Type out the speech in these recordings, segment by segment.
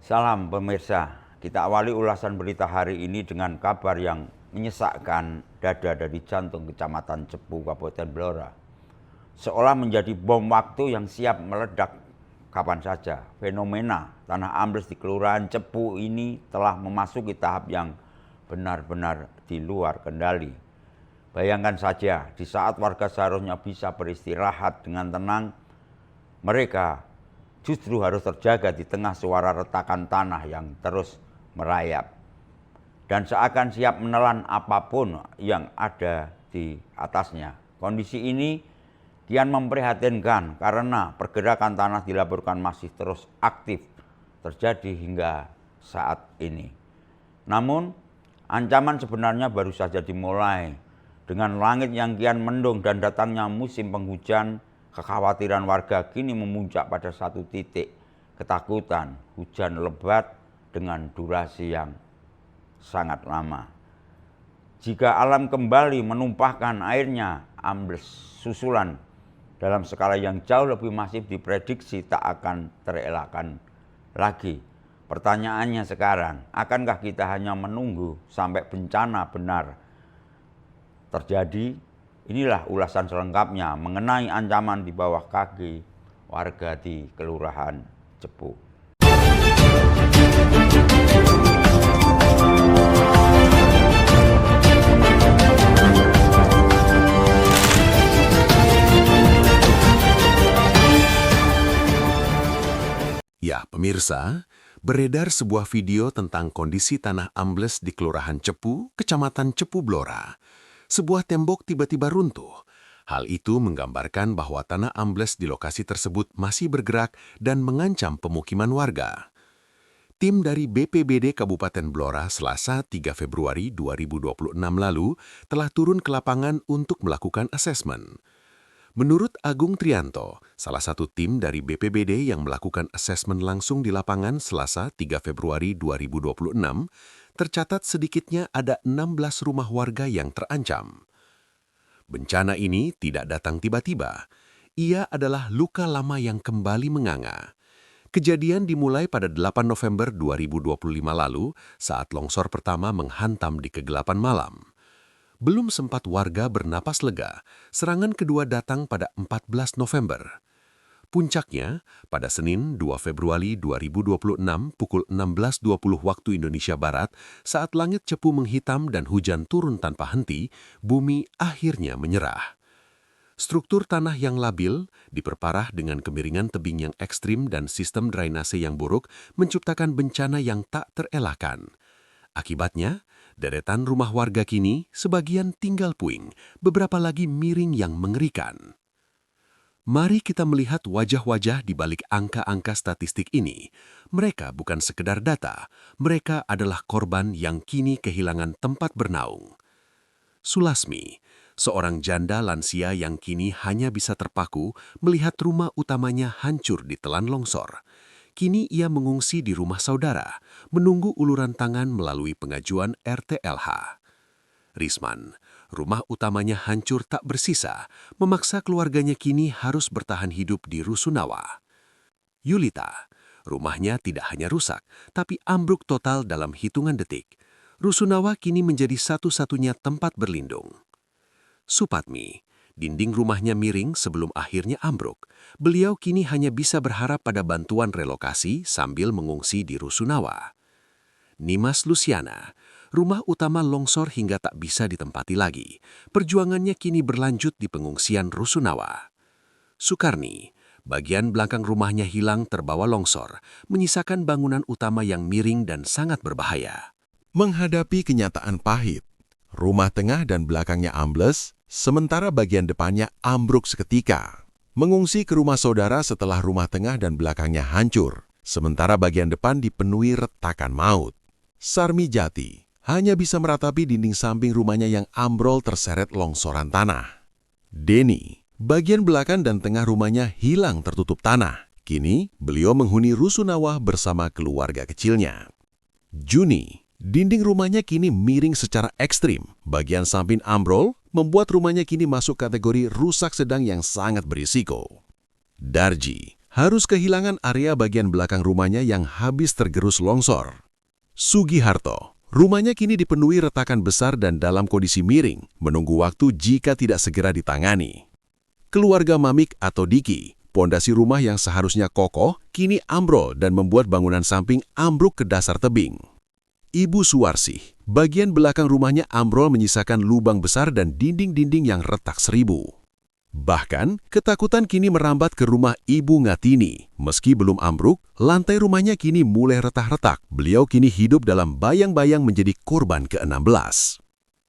Salam pemirsa, kita awali ulasan berita hari ini dengan kabar yang menyesakkan dada dari jantung Kecamatan Cepu, Kabupaten Blora. Seolah menjadi bom waktu yang siap meledak kapan saja. Fenomena tanah ambles di Kelurahan Cepu ini telah memasuki tahap yang benar-benar di luar kendali. Bayangkan saja, di saat warga seharusnya bisa beristirahat dengan tenang, mereka justru harus terjaga di tengah suara retakan tanah yang terus merayap. Dan seakan siap menelan apapun yang ada di atasnya. Kondisi ini kian memprihatinkan karena pergerakan tanah dilaporkan masih terus aktif terjadi hingga saat ini. Namun, ancaman sebenarnya baru saja dimulai. Dengan langit yang kian mendung dan datangnya musim penghujan, kekhawatiran warga kini memuncak pada satu titik, ketakutan hujan lebat dengan durasi yang sangat lama. Jika alam kembali menumpahkan airnya, ambles susulan dalam skala yang jauh lebih masif diprediksi tak akan terelakkan lagi. Pertanyaannya sekarang, akankah kita hanya menunggu sampai bencana benar terjadi? Inilah ulasan selengkapnya mengenai ancaman di bawah kaki warga di Kelurahan Cepu. Ya, pemirsa, beredar sebuah video tentang kondisi tanah ambles di Kelurahan Cepu, Kecamatan Cepu Blora. Sebuah tembok tiba-tiba runtuh. Hal itu menggambarkan bahwa tanah ambles di lokasi tersebut masih bergerak dan mengancam pemukiman warga. Tim dari BPBD Kabupaten Blora Selasa 3 Februari 2026 lalu telah turun ke lapangan untuk melakukan asesmen. Menurut Agung Trianto, salah satu tim dari BPBD yang melakukan asesmen langsung di lapangan Selasa 3 Februari 2026, tercatat sedikitnya ada 16 rumah warga yang terancam. Bencana ini tidak datang tiba-tiba. Ia adalah luka lama yang kembali menganga. Kejadian dimulai pada 8 November 2025 lalu saat longsor pertama menghantam di kegelapan malam. Belum sempat warga bernapas lega, serangan kedua datang pada 14 November. Puncaknya, pada Senin 2 Februari 2026 pukul 16.20 waktu Indonesia Barat, saat langit Cepu menghitam dan hujan turun tanpa henti, bumi akhirnya menyerah. Struktur tanah yang labil, diperparah dengan kemiringan tebing yang ekstrim dan sistem drainase yang buruk, menciptakan bencana yang tak terelakkan. Akibatnya, deretan rumah warga kini sebagian tinggal puing, beberapa lagi miring yang mengerikan. Mari kita melihat wajah-wajah di balik angka-angka statistik ini. Mereka bukan sekedar data, mereka adalah korban yang kini kehilangan tempat bernaung. Sulasmi, seorang janda lansia yang kini hanya bisa terpaku melihat rumah utamanya hancur ditelan longsor. Kini ia mengungsi di rumah saudara, menunggu uluran tangan melalui pengajuan RTLH. Risman, rumah utamanya hancur tak bersisa, memaksa keluarganya kini harus bertahan hidup di Rusunawa. Yulita, rumahnya tidak hanya rusak, tapi ambruk total dalam hitungan detik. Rusunawa kini menjadi satu-satunya tempat berlindung. Supatmi, dinding rumahnya miring sebelum akhirnya ambruk. Beliau kini hanya bisa berharap pada bantuan relokasi sambil mengungsi di Rusunawa. Nimas Luciana, rumah utama longsor hingga tak bisa ditempati lagi. Perjuangannya kini berlanjut di pengungsian Rusunawa. Sukarni, bagian belakang rumahnya hilang terbawa longsor, menyisakan bangunan utama yang miring dan sangat berbahaya. Menghadapi kenyataan pahit, rumah tengah dan belakangnya ambles, sementara bagian depannya ambruk seketika. Mengungsi ke rumah saudara setelah rumah tengah dan belakangnya hancur, sementara bagian depan dipenuhi retakan maut. Sarmi Jati hanya bisa meratapi dinding samping rumahnya yang ambrol terseret longsoran tanah. Denny, bagian belakang dan tengah rumahnya hilang tertutup tanah. Kini, beliau menghuni Rusunawa bersama keluarga kecilnya. Juni, dinding rumahnya kini miring secara ekstrim. Bagian samping ambrol membuat rumahnya kini masuk kategori rusak sedang yang sangat berisiko. Darji harus kehilangan area bagian belakang rumahnya yang habis tergerus longsor. Sugiharto, rumahnya kini dipenuhi retakan besar dan dalam kondisi miring, menunggu waktu jika tidak segera ditangani. Keluarga Mamik atau Diki, pondasi rumah yang seharusnya kokoh, kini ambrol dan membuat bangunan samping ambruk ke dasar tebing. Ibu Suwarsih, bagian belakang rumahnya ambrol menyisakan lubang besar dan dinding-dinding yang retak seribu. Bahkan, ketakutan kini merambat ke rumah Ibu Ngatini. Meski belum ambruk, lantai rumahnya kini mulai retak-retak. Beliau kini hidup dalam bayang-bayang menjadi korban ke-16.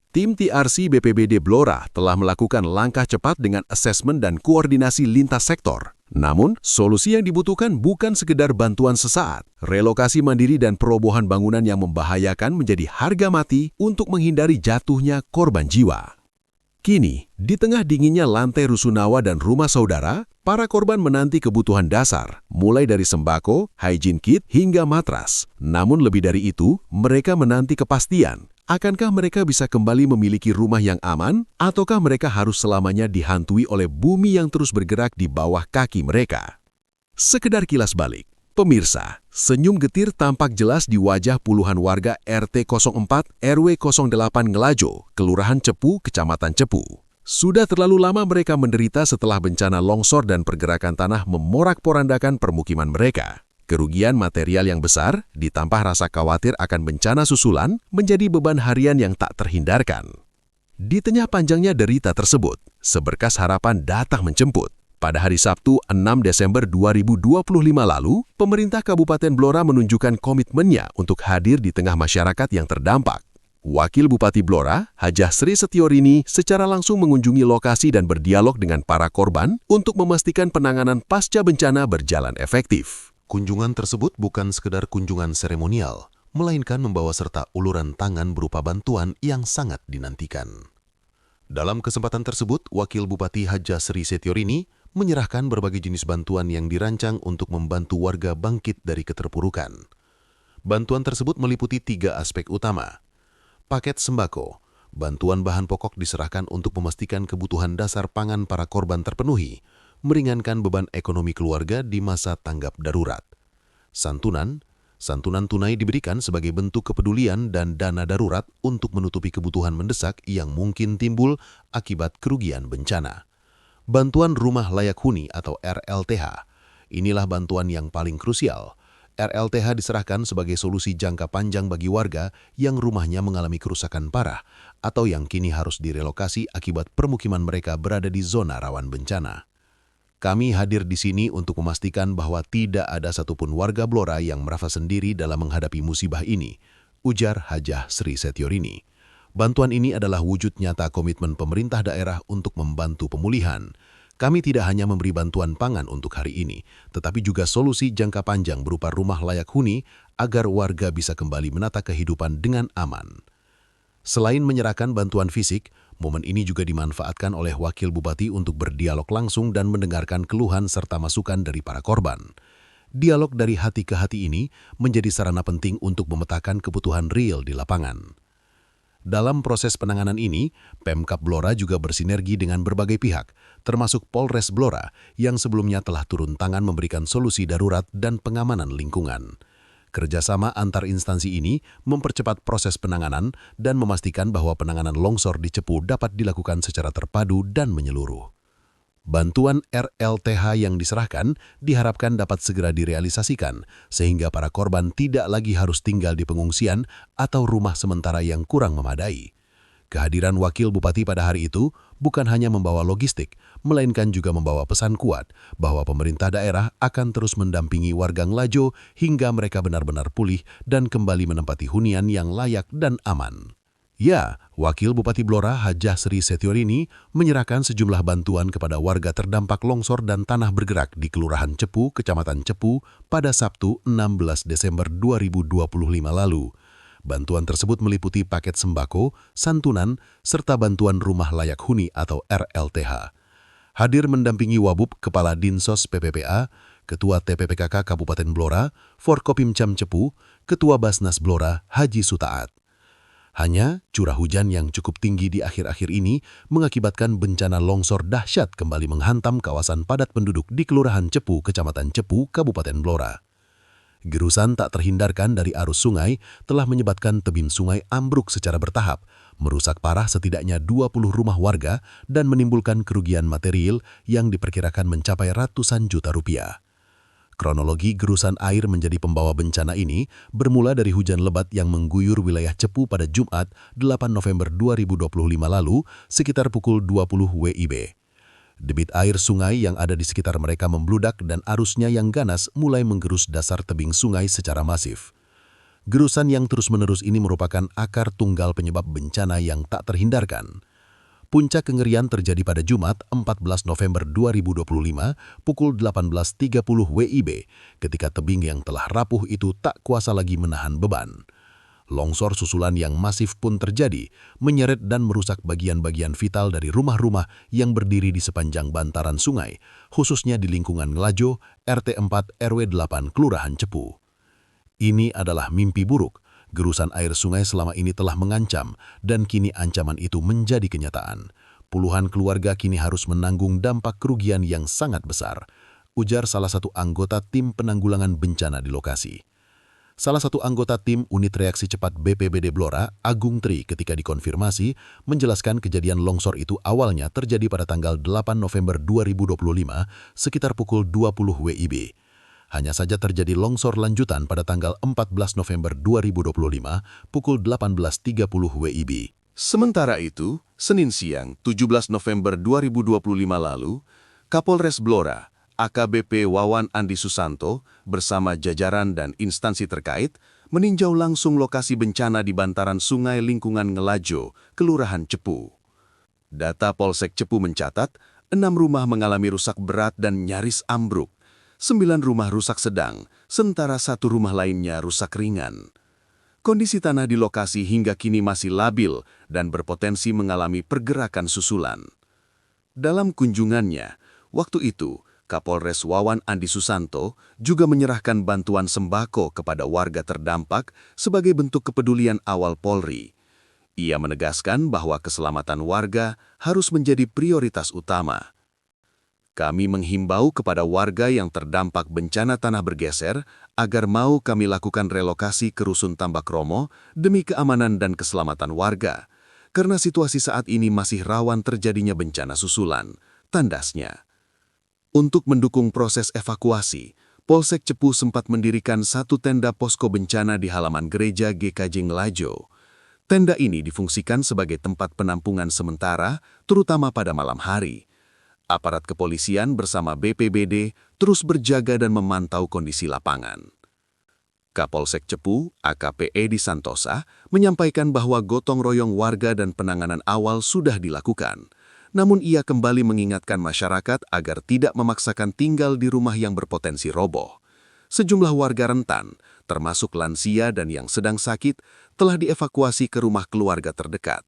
Tim TRC BPBD Blora telah melakukan langkah cepat dengan asesmen dan koordinasi lintas sektor. Namun, solusi yang dibutuhkan bukan sekedar bantuan sesaat. Relokasi mandiri dan perobohan bangunan yang membahayakan menjadi harga mati untuk menghindari jatuhnya korban jiwa. Kini, di tengah dinginnya lantai rusunawa dan rumah saudara, para korban menanti kebutuhan dasar, mulai dari sembako, hygiene kit, hingga matras. Namun lebih dari itu, mereka menanti kepastian. Akankah mereka bisa kembali memiliki rumah yang aman, ataukah mereka harus selamanya dihantui oleh bumi yang terus bergerak di bawah kaki mereka? Sekedar kilas balik. Pemirsa, senyum getir tampak jelas di wajah puluhan warga RT 04 RW 08 Ngelajo, Kelurahan Cepu, Kecamatan Cepu. Sudah terlalu lama mereka menderita setelah bencana longsor dan pergerakan tanah memorak-porandakan permukiman mereka. Kerugian material yang besar, ditambah rasa khawatir akan bencana susulan, menjadi beban harian yang tak terhindarkan. Di tengah panjangnya derita tersebut, seberkas harapan datang menjemput. Pada hari Sabtu 6 Desember 2025 lalu, pemerintah Kabupaten Blora menunjukkan komitmennya untuk hadir di tengah masyarakat yang terdampak. Wakil Bupati Blora, Hajah Sri Setiorini, secara langsung mengunjungi lokasi dan berdialog dengan para korban untuk memastikan penanganan pasca bencana berjalan efektif. Kunjungan tersebut bukan sekedar kunjungan seremonial, melainkan membawa serta uluran tangan berupa bantuan yang sangat dinantikan. Dalam kesempatan tersebut, Wakil Bupati Hajah Sri Setiorini menyerahkan berbagai jenis bantuan yang dirancang untuk membantu warga bangkit dari keterpurukan. Bantuan tersebut meliputi 3 aspek utama. Paket sembako, bantuan bahan pokok diserahkan untuk memastikan kebutuhan dasar pangan para korban terpenuhi, meringankan beban ekonomi keluarga di masa tanggap darurat. Santunan tunai diberikan sebagai bentuk kepedulian dan dana darurat untuk menutupi kebutuhan mendesak yang mungkin timbul akibat kerugian bencana. Bantuan rumah layak huni atau RLTH. Inilah bantuan yang paling krusial. RLTH diserahkan sebagai solusi jangka panjang bagi warga yang rumahnya mengalami kerusakan parah atau yang kini harus direlokasi akibat permukiman mereka berada di zona rawan bencana. Kami hadir di sini untuk memastikan bahwa tidak ada satupun warga Blora yang merasa sendiri dalam menghadapi musibah ini, ujar Hajah Sri Setiorini. Bantuan ini adalah wujud nyata komitmen pemerintah daerah untuk membantu pemulihan. Kami tidak hanya memberi bantuan pangan untuk hari ini, tetapi juga solusi jangka panjang berupa rumah layak huni agar warga bisa kembali menata kehidupan dengan aman. Selain menyerahkan bantuan fisik, momen ini juga dimanfaatkan oleh Wakil Bupati untuk berdialog langsung dan mendengarkan keluhan serta masukan dari para korban. Dialog dari hati ke hati ini menjadi sarana penting untuk memetakan kebutuhan real di lapangan. Dalam proses penanganan ini, Pemkab Blora juga bersinergi dengan berbagai pihak, termasuk Polres Blora yang sebelumnya telah turun tangan memberikan solusi darurat dan pengamanan lingkungan. Kerjasama antar instansi ini mempercepat proses penanganan dan memastikan bahwa penanganan longsor di Cepu dapat dilakukan secara terpadu dan menyeluruh. Bantuan RLTH yang diserahkan diharapkan dapat segera direalisasikan, sehingga para korban tidak lagi harus tinggal di pengungsian atau rumah sementara yang kurang memadai. Kehadiran Wakil Bupati pada hari itu bukan hanya membawa logistik, melainkan juga membawa pesan kuat bahwa pemerintah daerah akan terus mendampingi warga Ngelajo hingga mereka benar-benar pulih dan kembali menempati hunian yang layak dan aman. Ya, Wakil Bupati Blora Hajah Sri Setiorini menyerahkan sejumlah bantuan kepada warga terdampak longsor dan tanah bergerak di Kelurahan Cepu, Kecamatan Cepu pada Sabtu 16 Desember 2025 lalu. Bantuan tersebut meliputi paket sembako, santunan, serta bantuan rumah layak huni atau RLTH. Hadir mendampingi Wabub Kepala Dinsos PPPA, Ketua TPPKK Kabupaten Blora, Forkopimcam Cepu, Ketua Basnas Blora Haji Sutaat. Hanya curah hujan yang cukup tinggi di akhir-akhir ini mengakibatkan bencana longsor dahsyat kembali menghantam kawasan padat penduduk di Kelurahan Cepu, Kecamatan Cepu, Kabupaten Blora. Gerusan tak terhindarkan dari arus sungai telah menyebabkan tebing sungai ambruk secara bertahap, merusak parah setidaknya 20 rumah warga dan menimbulkan kerugian material yang diperkirakan mencapai ratusan juta rupiah. Kronologi gerusan air menjadi pembawa bencana ini bermula dari hujan lebat yang mengguyur wilayah Cepu pada Jumat 8 November 2025 lalu sekitar pukul 20 WIB. Debit air sungai yang ada di sekitar mereka membludak dan arusnya yang ganas mulai menggerus dasar tebing sungai secara masif. Gerusan yang terus-menerus ini merupakan akar tunggal penyebab bencana yang tak terhindarkan. Puncak kengerian terjadi pada Jumat 14 November 2025 pukul 18.30 WIB ketika tebing yang telah rapuh itu tak kuasa lagi menahan beban. Longsor susulan yang masif pun terjadi, menyeret dan merusak bagian-bagian vital dari rumah-rumah yang berdiri di sepanjang bantaran sungai, khususnya di lingkungan Ngelajo, RT 4 RW 8 Kelurahan Cepu. Ini adalah mimpi buruk. Gerusan air sungai selama ini telah mengancam, dan kini ancaman itu menjadi kenyataan. Puluhan keluarga kini harus menanggung dampak kerugian yang sangat besar, ujar salah satu anggota tim penanggulangan bencana di lokasi. Salah satu anggota tim Unit Reaksi Cepat BPBD Blora, Agung Tri, ketika dikonfirmasi, menjelaskan kejadian longsor itu awalnya terjadi pada tanggal 8 November 2025 sekitar pukul 20 WIB. Hanya saja terjadi longsor lanjutan pada tanggal 14 November 2025 pukul 18.30 WIB. Sementara itu, Senin siang 17 November 2025 lalu, Kapolres Blora, AKBP Wawan Andi Susanto bersama jajaran dan instansi terkait meninjau langsung lokasi bencana di bantaran sungai lingkungan Ngelajo, Kelurahan Cepu. Data Polsek Cepu mencatat 6 rumah mengalami rusak berat dan nyaris ambruk, 9 rumah rusak sedang, sementara 1 rumah lainnya rusak ringan. Kondisi tanah di lokasi hingga kini masih labil dan berpotensi mengalami pergerakan susulan. Dalam kunjungannya, waktu itu, Kapolres Wawan Andi Susanto juga menyerahkan bantuan sembako kepada warga terdampak sebagai bentuk kepedulian awal Polri. Ia menegaskan bahwa keselamatan warga harus menjadi prioritas utama. Kami menghimbau kepada warga yang terdampak bencana tanah bergeser agar mau kami lakukan relokasi ke Rusun Tambak Romo demi keamanan dan keselamatan warga, karena situasi saat ini masih rawan terjadinya bencana susulan, tandasnya. Untuk mendukung proses evakuasi, Polsek Cepu sempat mendirikan 1 tenda posko bencana di halaman gereja GKJ Ngelajo. Tenda ini difungsikan sebagai tempat penampungan sementara, terutama pada malam hari. Aparat kepolisian bersama BPBD terus berjaga dan memantau kondisi lapangan. Kapolsek Cepu, AKP Edi Santosa, menyampaikan bahwa gotong royong warga dan penanganan awal sudah dilakukan. Namun ia kembali mengingatkan masyarakat agar tidak memaksakan tinggal di rumah yang berpotensi roboh. Sejumlah warga rentan, termasuk lansia dan yang sedang sakit, telah dievakuasi ke rumah keluarga terdekat.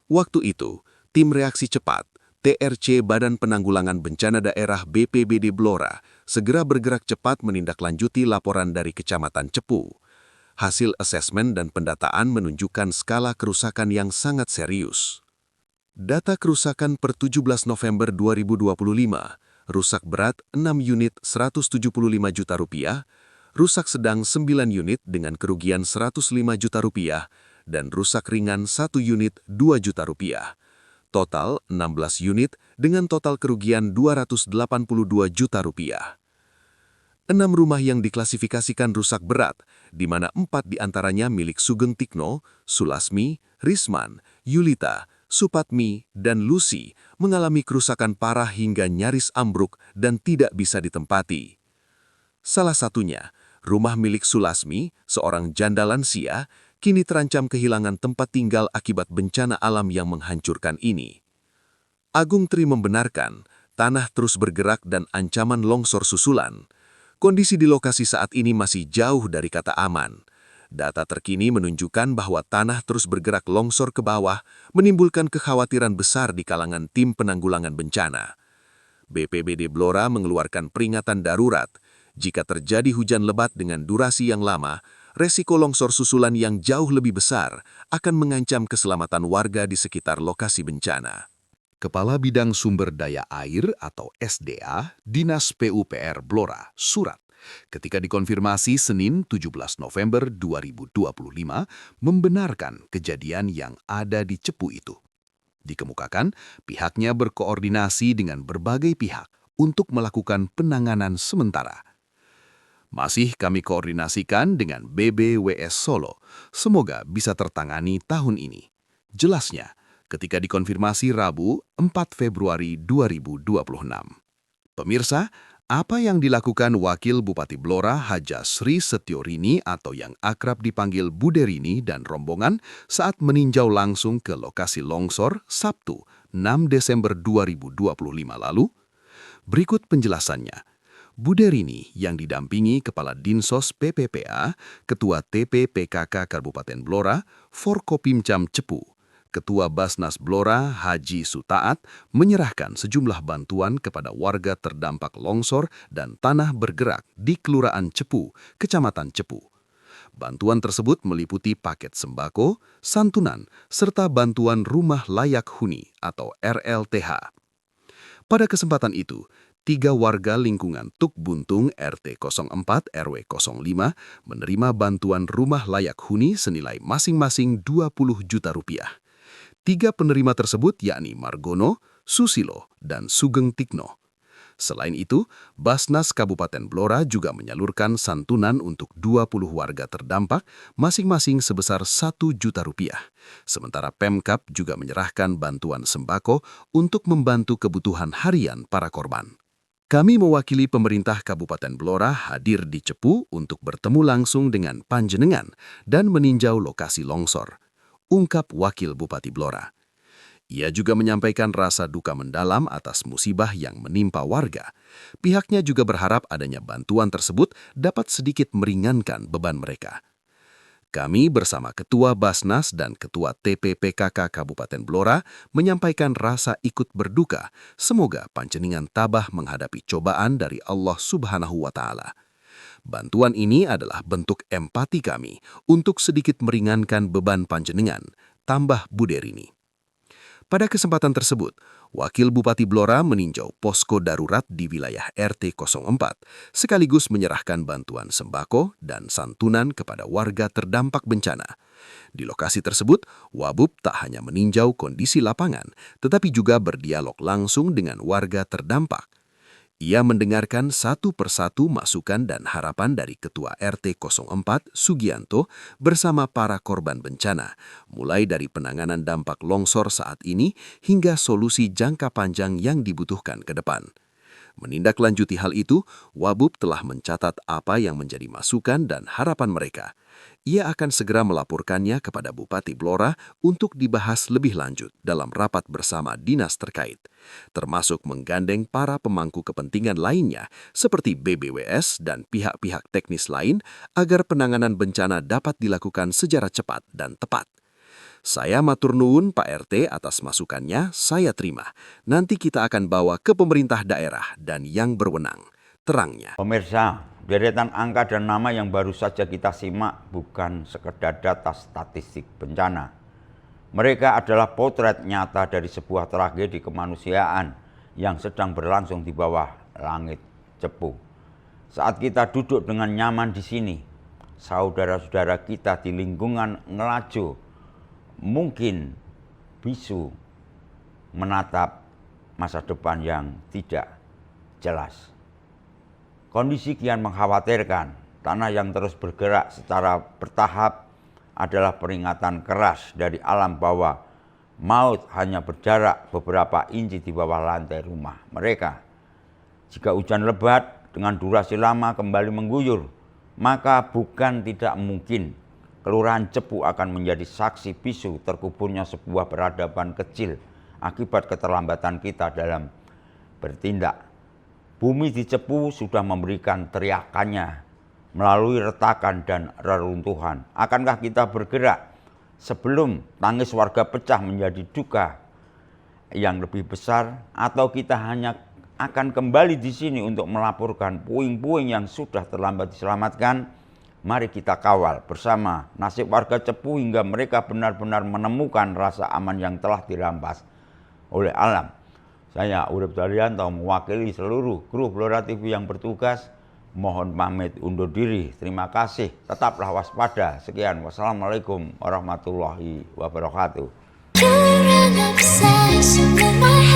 Waktu itu, tim reaksi cepat, TRC Badan Penanggulangan Bencana Daerah BPBD Blora, segera bergerak cepat menindaklanjuti laporan dari Kecamatan Cepu. Hasil asesmen dan pendataan menunjukkan skala kerusakan yang sangat serius. Data kerusakan per 17 November 2025, rusak berat 6 unit 175 juta rupiah, rusak sedang 9 unit dengan kerugian 105 juta rupiah, dan rusak ringan 1 unit 2 juta rupiah. Total 16 unit dengan total kerugian 282 juta rupiah. 6 rumah yang diklasifikasikan rusak berat, di mana 4 diantaranya milik Sugeng Tikno, Sulasmi, Risman, Yulita, Supatmi, dan Lucy mengalami kerusakan parah hingga nyaris ambruk dan tidak bisa ditempati. Salah satunya, rumah milik Sulasmi, seorang janda lansia, kini terancam kehilangan tempat tinggal akibat bencana alam yang menghancurkan ini. Agung Tri membenarkan, tanah terus bergerak dan ancaman longsor susulan. Kondisi di lokasi saat ini masih jauh dari kata aman. Data terkini menunjukkan bahwa tanah terus bergerak longsor ke bawah, menimbulkan kekhawatiran besar di kalangan tim penanggulangan bencana. BPBD Blora mengeluarkan peringatan darurat. Jika terjadi hujan lebat dengan durasi yang lama, resiko longsor susulan yang jauh lebih besar akan mengancam keselamatan warga di sekitar lokasi bencana. Kepala Bidang Sumber Daya Air atau SDA, Dinas PUPR Blora, surat ketika dikonfirmasi Senin 17 November 2025 membenarkan kejadian yang ada di Cepu itu. Dikemukakan, pihaknya berkoordinasi dengan berbagai pihak untuk melakukan penanganan sementara. Masih kami koordinasikan dengan BBWS Solo, semoga bisa tertangani tahun ini. Jelasnya, ketika dikonfirmasi Rabu 4 Februari 2026. Pemirsa, apa yang dilakukan Wakil Bupati Blora Haja Sri Setiorini atau yang akrab dipanggil Buderini dan rombongan saat meninjau langsung ke lokasi longsor Sabtu 6 Desember 2025 lalu? Berikut penjelasannya. Buderini yang didampingi Kepala Dinsos PPPA, Ketua TPPKK Kabupaten Blora, Forkopimcam Cepu, Ketua Basnas Blora Haji Sutaat menyerahkan sejumlah bantuan kepada warga terdampak longsor dan tanah bergerak di Kelurahan Cepu, Kecamatan Cepu. Bantuan tersebut meliputi paket sembako, santunan, serta bantuan rumah layak huni atau RLTH. Pada kesempatan itu, 3 warga lingkungan Tuk Buntung RT 04 RW 05 menerima bantuan rumah layak huni senilai masing-masing 20 juta rupiah. 3 penerima tersebut yakni Margono, Susilo, dan Sugeng Tikno. Selain itu, Basnas Kabupaten Blora juga menyalurkan santunan untuk 20 warga terdampak masing-masing sebesar 1 juta rupiah. Sementara Pemkab juga menyerahkan bantuan sembako untuk membantu kebutuhan harian para korban. Kami mewakili pemerintah Kabupaten Blora hadir di Cepu untuk bertemu langsung dengan panjenengan dan meninjau lokasi longsor, ungkap Wakil Bupati Blora. Ia juga menyampaikan rasa duka mendalam atas musibah yang menimpa warga. Pihaknya juga berharap adanya bantuan tersebut dapat sedikit meringankan beban mereka. Kami bersama Ketua Basnas dan Ketua TPPKK Kabupaten Blora menyampaikan rasa ikut berduka. Semoga panjenengan tabah menghadapi cobaan dari Allah Subhanahu wa Ta'ala. Bantuan ini adalah bentuk empati kami untuk sedikit meringankan beban panjenengan, tambah Buderini. Pada kesempatan tersebut, Wakil Bupati Blora meninjau posko darurat di wilayah RT 04, sekaligus menyerahkan bantuan sembako dan santunan kepada warga terdampak bencana. Di lokasi tersebut, Wabub tak hanya meninjau kondisi lapangan, tetapi juga berdialog langsung dengan warga terdampak. Ia mendengarkan satu persatu masukan dan harapan dari Ketua RT 04 Sugianto bersama para korban bencana, mulai dari penanganan dampak longsor saat ini hingga solusi jangka panjang yang dibutuhkan ke depan. Menindaklanjuti hal itu, Wabub telah mencatat apa yang menjadi masukan dan harapan mereka. Ia akan segera melaporkannya kepada Bupati Blora untuk dibahas lebih lanjut dalam rapat bersama dinas terkait, termasuk menggandeng para pemangku kepentingan lainnya seperti BBWS dan pihak-pihak teknis lain agar penanganan bencana dapat dilakukan secara cepat dan tepat. Saya matur nuwun Pak RT atas masukannya, saya terima. Nanti kita akan bawa ke pemerintah daerah dan yang berwenang, terangnya. Pemirsa, deretan angka dan nama yang baru saja kita simak bukan sekedar data statistik bencana. Mereka adalah potret nyata dari sebuah tragedi kemanusiaan yang sedang berlangsung di bawah langit Cepu. Saat kita duduk dengan nyaman di sini, saudara-saudara kita di lingkungan Ngelajo mungkin bisu menatap masa depan yang tidak jelas. Kondisi kian mengkhawatirkan. Tanah yang terus bergerak secara bertahap adalah peringatan keras dari alam bahwa maut hanya berjarak beberapa inci di bawah lantai rumah mereka. Jika hujan lebat dengan durasi lama kembali mengguyur, maka bukan tidak mungkin Kelurahan Cepu akan menjadi saksi bisu terkuburnya sebuah peradaban kecil akibat keterlambatan kita dalam bertindak. Bumi di Cepu sudah memberikan teriakannya melalui retakan dan reruntuhan. Akankah kita bergerak sebelum tangis warga pecah menjadi duka yang lebih besar, atau kita hanya akan kembali di sini untuk melaporkan puing-puing yang sudah terlambat diselamatkan? Mari kita kawal bersama nasib warga Cepu hingga mereka benar-benar menemukan rasa aman yang telah dirampas oleh alam. Saya Urip Daryanto mewakili seluruh kru Blora TV yang bertugas. Mohon pamit undur diri. Terima kasih. Tetaplah waspada. Sekian. Wassalamualaikum warahmatullahi wabarakatuh. You're an obsession in my head.